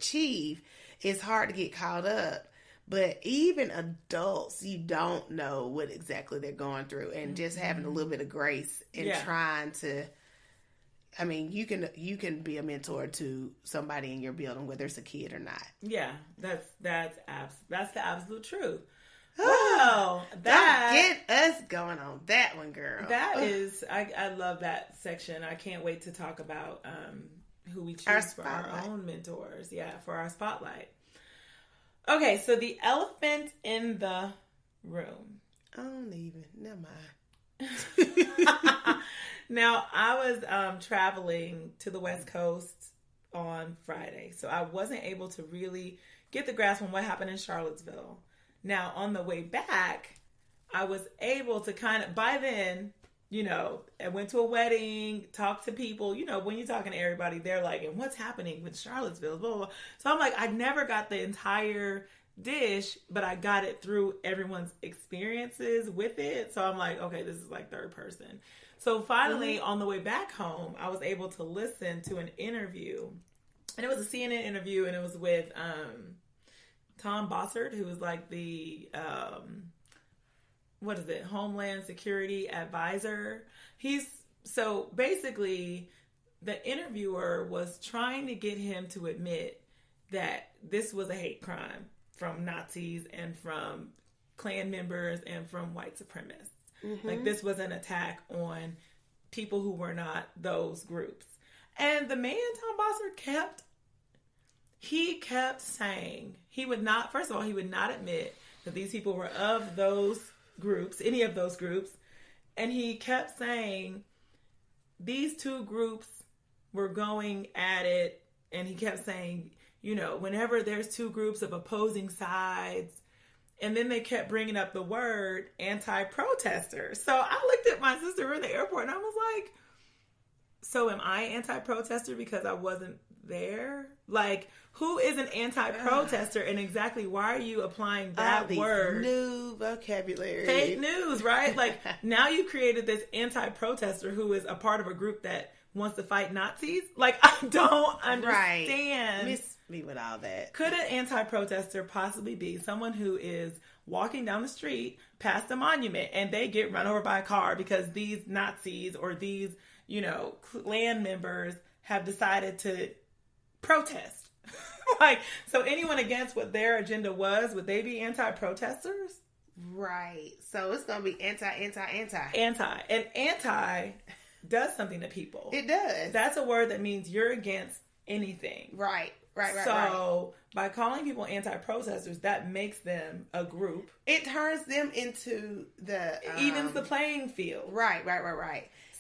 achieve, it's hard to get caught up. But even adults, you don't know what exactly they're going through, and just having a little bit of grace and trying to. I mean, you can be a mentor to somebody in your building, whether it's a kid or not. Yeah, that's the absolute truth. Wow, that get us going on that one, girl. That is, I love that section. I can't wait to talk about who we choose for our own mentors. Yeah, for our spotlight. Okay, so the elephant in the room. I don't even. Never mind. Now, I was traveling to the West Coast on Friday, so I wasn't able to really get the grasp on what happened in Charlottesville. Now, on the way back, I was able to kind of, by then, you know, I went to a wedding, talked to people. You know, when you're talking to everybody, they're like, and what's happening with Charlottesville? Blah, blah, blah. So I'm like, I never got the entire dish, but I got it through everyone's experiences with it. So I'm like, okay, this is like third person. So finally, on the way back home, I was able to listen to an interview. And it was a CNN interview, and it was with Tom Bossert, who was like the, Homeland Security Advisor. So basically, the interviewer was trying to get him to admit that this was a hate crime from Nazis and from Klan members and from white supremacists. Mm-hmm. Like, this was an attack on people who were not those groups. And the man, Tom Bossert, kept saying he would not admit that these people were of those groups, any of those groups. And he kept saying these two groups were going at it. And he kept saying, you know, whenever there's two groups of opposing sides, and then they kept bringing up the word anti-protester. So I looked at my sister in the airport and I was like, so am I anti-protester because I wasn't there? Like, who is an anti-protester, and exactly why are you applying that word? New vocabulary. Fake news, right? Like, now you created this anti-protester who is a part of a group that wants to fight Nazis. Like, I don't understand. Right. Miss me with all that. Could an anti-protester possibly be someone who is walking down the street past a monument and they get run over by a car because these Nazis or these, you know, Klan members have decided to protest? Like, so anyone against what their agenda was, would they be anti-protesters? Right. So it's going to be anti. And anti does something to people. It does. That's a word that means you're against anything. Right. So by calling people anti-protesters, that makes them a group. It turns them into the... evens the playing field. Right.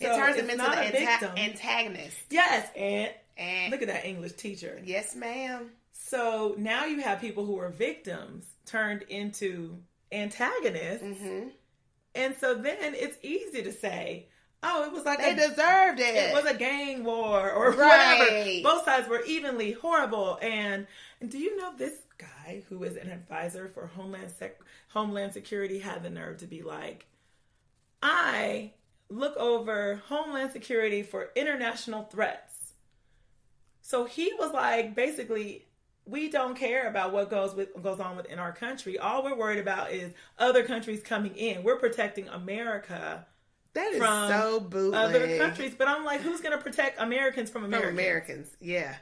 So it turns them into the antagonist. Yes, and look at that English teacher. Yes, ma'am. So now you have people who are victims turned into antagonists. Mm-hmm. And so then it's easy to say, oh, it was like they deserved it. It was a gang war or whatever. Both sides were evenly horrible. And do you know this guy who is an advisor for Homeland Security had the nerve to be like, I look over Homeland Security for international threats. So he was like, basically, we don't care about what goes on within our country. All we're worried about is other countries coming in. We're protecting America. That is so bootleg. Other countries. But I'm like, who's going to protect Americans from Americans? From Americans, yeah.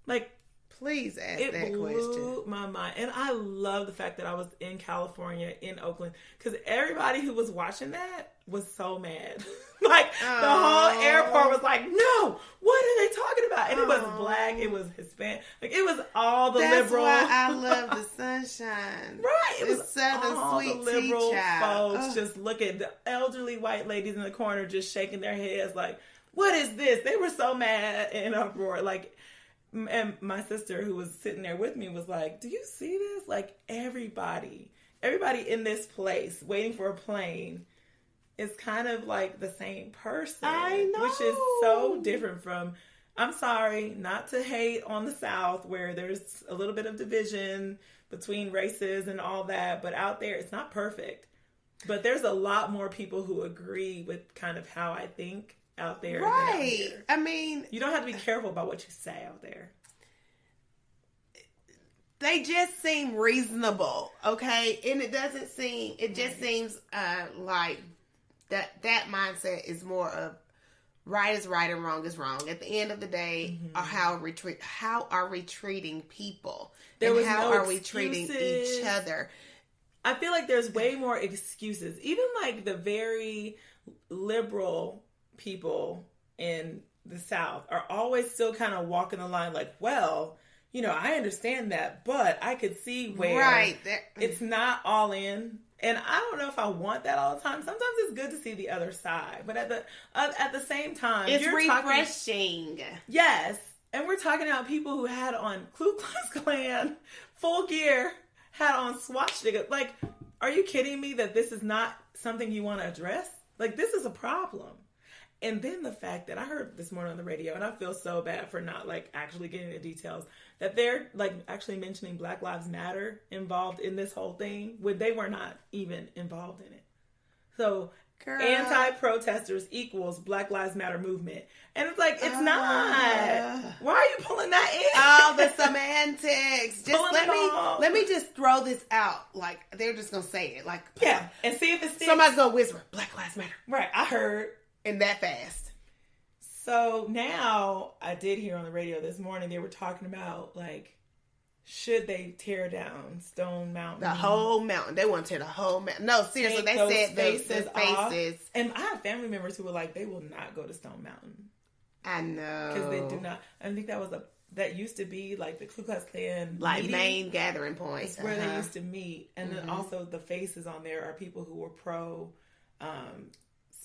Like, please ask that question. It blew my mind. And I love the fact that I was in California, in Oakland, because everybody who was watching that was so mad. Like, the whole airport was like, no, what are they talking about? And it was black, it was Hispanic, like, it was all the liberal. That's why I love the sunshine. Right. It was Southern all sweet the liberal folks tea just looking, the elderly white ladies in the corner just shaking their heads like, what is this? They were so mad in uproar. Like, and my sister who was sitting there with me was like, do you see this? Like, everybody in this place waiting for a plane is kind of like the same person. I know. Which is so different from, I'm sorry, not to hate on the South where there's a little bit of division between races and all that, but out there it's not perfect. But there's a lot more people who agree with kind of how I think out there. Right. I mean, you don't have to be careful about what you say out there. They just seem reasonable, okay? And it doesn't seem, it just seems like that mindset is more of right is right and wrong is wrong. At the end of the day, how are we treating people? How are we treating each other? I feel like there's way more excuses. Even like the very liberal people in the South are always still kind of walking the line like, well, you know, I understand that, but I could see where it's not all in. And I don't know if I want that all the time. Sometimes it's good to see the other side. But at the same time, it's refreshing. Yes. And we're talking about people who had on Ku Klux Klan, full gear, had on swastika. Like, are you kidding me that this is not something you want to address? Like, this is a problem. And then the fact that I heard this morning on the radio, and I feel so bad for not like actually getting the details, that they're like actually mentioning Black Lives Matter involved in this whole thing when they were not even involved in it. So anti-protesters equals Black Lives Matter movement. And it's like, it's not. Why are you pulling that in? All the semantics. Just let me just throw this out. Like, they're just going to say it. Like, yeah. And see if it sticks. Somebody's going to whisper, Black Lives Matter. Right. I heard. And that fast. So now I did hear on the radio this morning, they were talking about like, should they tear down Stone Mountain? The whole mountain. They want to tear the whole mountain. No, seriously, they said the faces. And I have family members who were like, they will not go to Stone Mountain. I know. Because they do not. I think that used to be like the Ku Klux Klan like main gathering point. It's where they used to meet. And then also the faces on there are people who were pro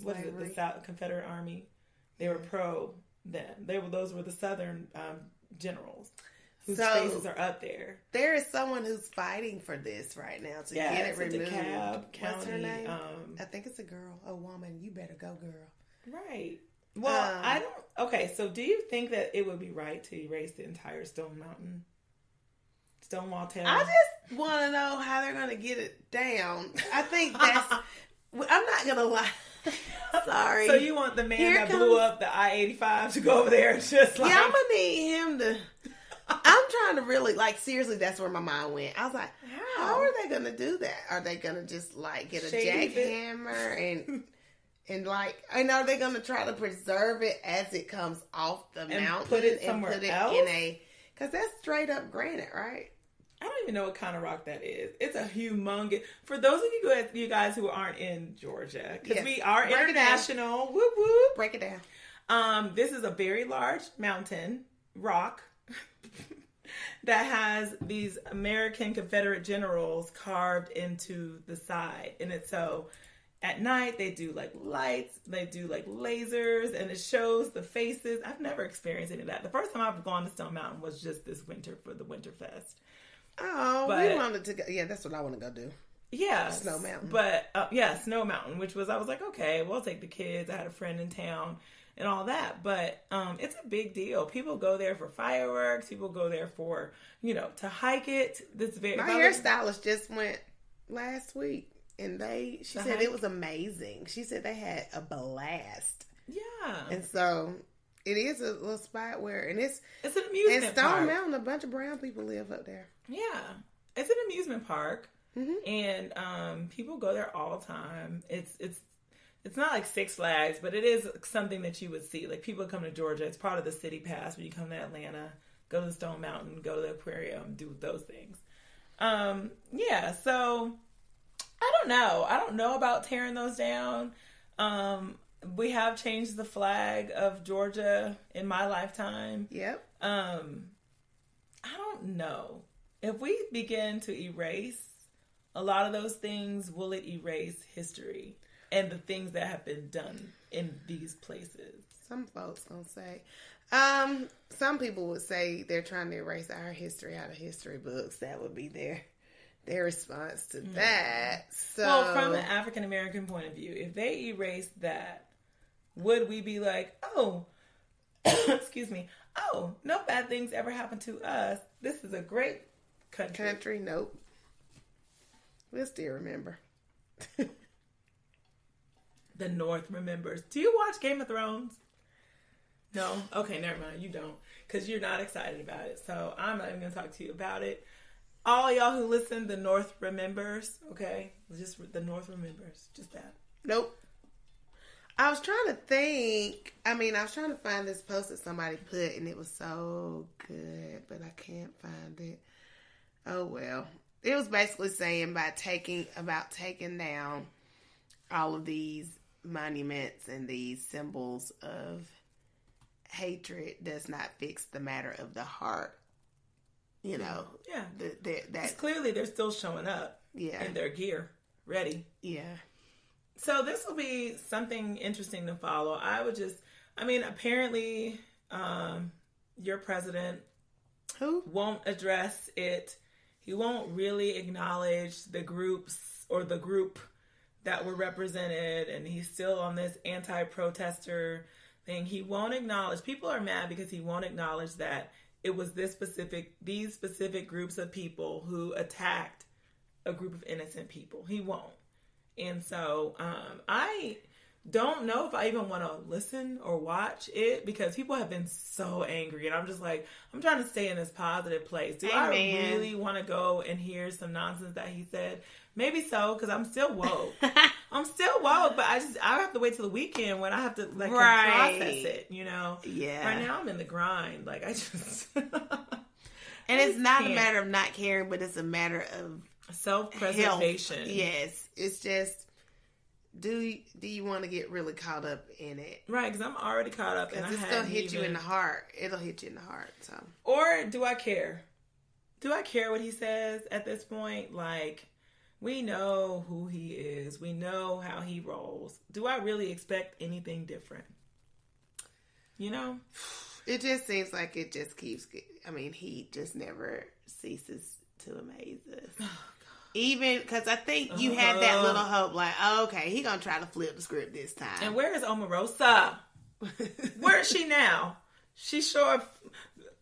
what is it, the South Confederate Army. They were pro them. Those were the Southern generals whose faces are up there. There is someone who's fighting for this right now to get it removed. What's her name? I think it's a girl, a woman. You better go, girl. Right. Well, I don't. Okay, so do you think that it would be right to erase the entire Stonewall Town? I just want to know how they're going to get it down. I think that's. I'm not going to lie. Sorry. So you want the man that blew up the I-85 to go over there and just like... Yeah, I'm going to need him to... I'm trying to really, like, seriously, that's where my mind went. I was like, how are they going to do that? Are they going to just, like, get a jackhammer and like, and are they going to try to preserve it as it comes off the mountain? Put it somewhere else? Because that's straight up granite, right? I don't even know what kind of rock that is. It's a humongous... For those of you guys who aren't in Georgia, because we are international. Whoop, whoop. Break it down. This is a very large mountain rock that has these American Confederate generals carved into the side. And it's so... At night, they do like lights, they do like lasers, and it shows the faces. I've never experienced any of that. The first time I've gone to Stone Mountain was just this winter for the Winterfest. Oh, we wanted to go. Yeah, that's what I want to go do. Yeah. Snow Mountain. But, Snow Mountain, which was, I was like, okay, we'll take the kids. I had a friend in town and all that. But it's a big deal. People go there for fireworks. People go there for, to hike it. My hairstylist just went last week. And she said it was amazing. She said they had a blast. Yeah. And so it is a little spot where, and it's an amusement park. And Stone park. Mountain, a bunch of brown people live up there. Yeah. It's an amusement park. Mm-hmm. And people go there all the time. It's not like Six Flags, but it is something that you would see. Like people come to Georgia. It's part of the city pass when you come to Atlanta. Go to the Stone Mountain. Go to the aquarium. Do those things. So... I don't know about tearing those down. We have changed the flag of Georgia in my lifetime. Yep. I don't know. If we begin to erase a lot of those things, will it erase history and the things that have been done in these places? Some folks gonna say. Some people would say they're trying to erase our history out of history books. That would be their response to that. So, well, from an African American point of view, if they erase that, would we be like, oh, excuse me, oh, no bad things ever happened to us. This is a great country. Nope. We'll still remember. The North remembers. Do you watch Game of Thrones? No? Okay, never mind. You don't. Because you're not excited about it. So I'm not even going to talk to you about it. All y'all who listen, the North remembers. Okay, just the North remembers. Just that. Nope. I was trying to think. I was trying to find this post that somebody put, and it was so good, but I can't find it. Oh well. It was basically saying about taking down all of these monuments and these symbols of hatred does not fix the matter of the heart. You know. Yeah. That's clearly they're still showing up. Yeah. In their gear, ready. Yeah. So this will be something interesting to follow. Apparently, your president won't address it. He won't really acknowledge the groups or the group that were represented, and he's still on this anti-protester thing. He won't acknowledge. People are mad because he won't acknowledge that it was these specific groups of people who attacked a group of innocent people. He won't. And so I don't know if I even want to listen or watch it because people have been so angry. And I'm just like, I'm trying to stay in this positive place. Do I really want to go and hear some nonsense that he said? Maybe so, because I'm still woke. I'm still woke, but I have to wait till the weekend when I have to process it, you know? Yeah. Right now I'm in the grind. Like, I just... And it's not a matter of not caring, but it's a matter of self-preservation. Health. Yes. It's just, do you want to get really caught up in it? Right, because I'm already caught up. And it's going to hit you in the heart. It'll hit you in the heart. So. Or do I care? Do I care what he says at this point? Like, we know who he is. We know how he rolls. Do I really expect anything different? You know? It just seems like it just keeps... he just never ceases to amaze us. Oh, even because I think you had that little hope, like, oh, okay, he gonna try to flip the script this time. And where is Omarosa? Where is she now? She sure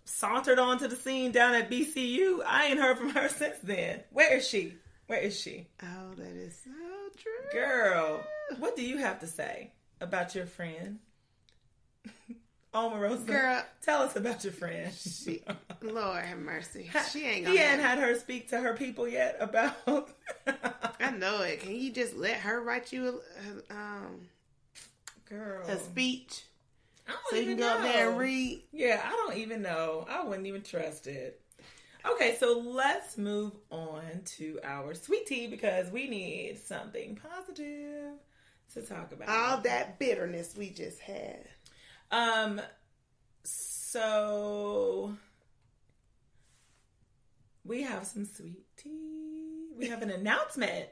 sauntered onto the scene down at BCU. I ain't heard from her since then. Where is she? Where is she? Oh, that is so true. Girl, what do you have to say about your friend? Omarosa, girl, tell us about your friend. Lord have mercy. She ain't gonna. He hadn't had her speak to her people yet about. I know it. Can you just let her write you a speech? So you can go up there and read. Yeah, I don't even know. I wouldn't even trust it. Okay, so let's move on to our sweet tea because we need something positive to talk about. All that bitterness we just had. So we have some sweet tea. We have an announcement.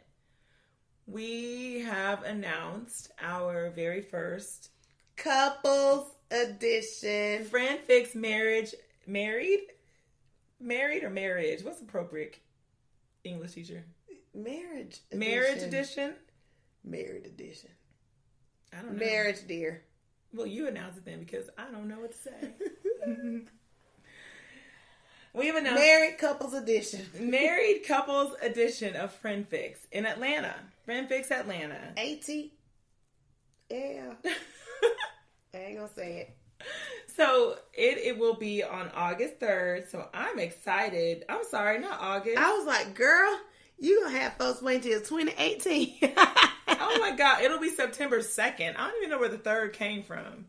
We have announced our very first couples edition. Friend Fix marriage. Married or marriage? What's appropriate? English teacher. Marriage edition. Marriage edition. Married edition. I don't know. Marriage, dear. Well, you announce it then because I don't know what to say. We've announced Married Couples Edition. Married Couples Edition of Friend Fix in Atlanta. Friend Fix Atlanta. 80. Yeah. I ain't gonna say it. So it will be on August 3rd. So I'm excited. I'm sorry, not August. I was like, girl, you gonna have folks wait till 2018. Oh my God, it'll be September 2nd. I don't even know where the 3rd came from.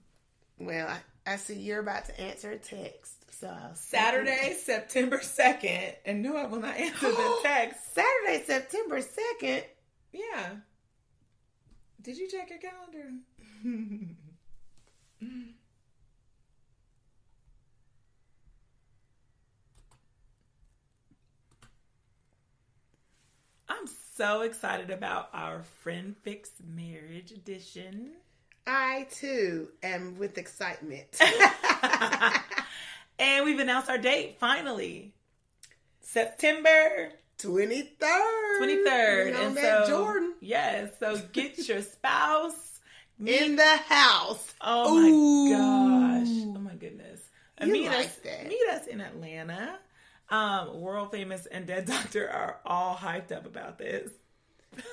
Well, I see you're about to answer a text. So Saturday, September 2nd. And no, I will not answer the text. Saturday, September 2nd? Yeah. Did you check your calendar? I'm so excited about our Friend Fix Marriage Edition. I, too, am with excitement. And we've announced our date, finally. September 23rd. 23rd. On that Jordan. Yes, so get your spouse in the house. Oh my gosh. Oh my goodness. And meet us in Atlanta. World famous and Dead Doctor are all hyped up about this.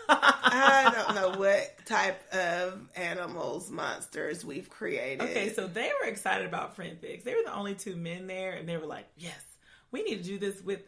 I don't know what type of animals, monsters we've created. Okay, so they were excited about Friend Fix. They were the only two men there, and they were like, yes, we need to do this with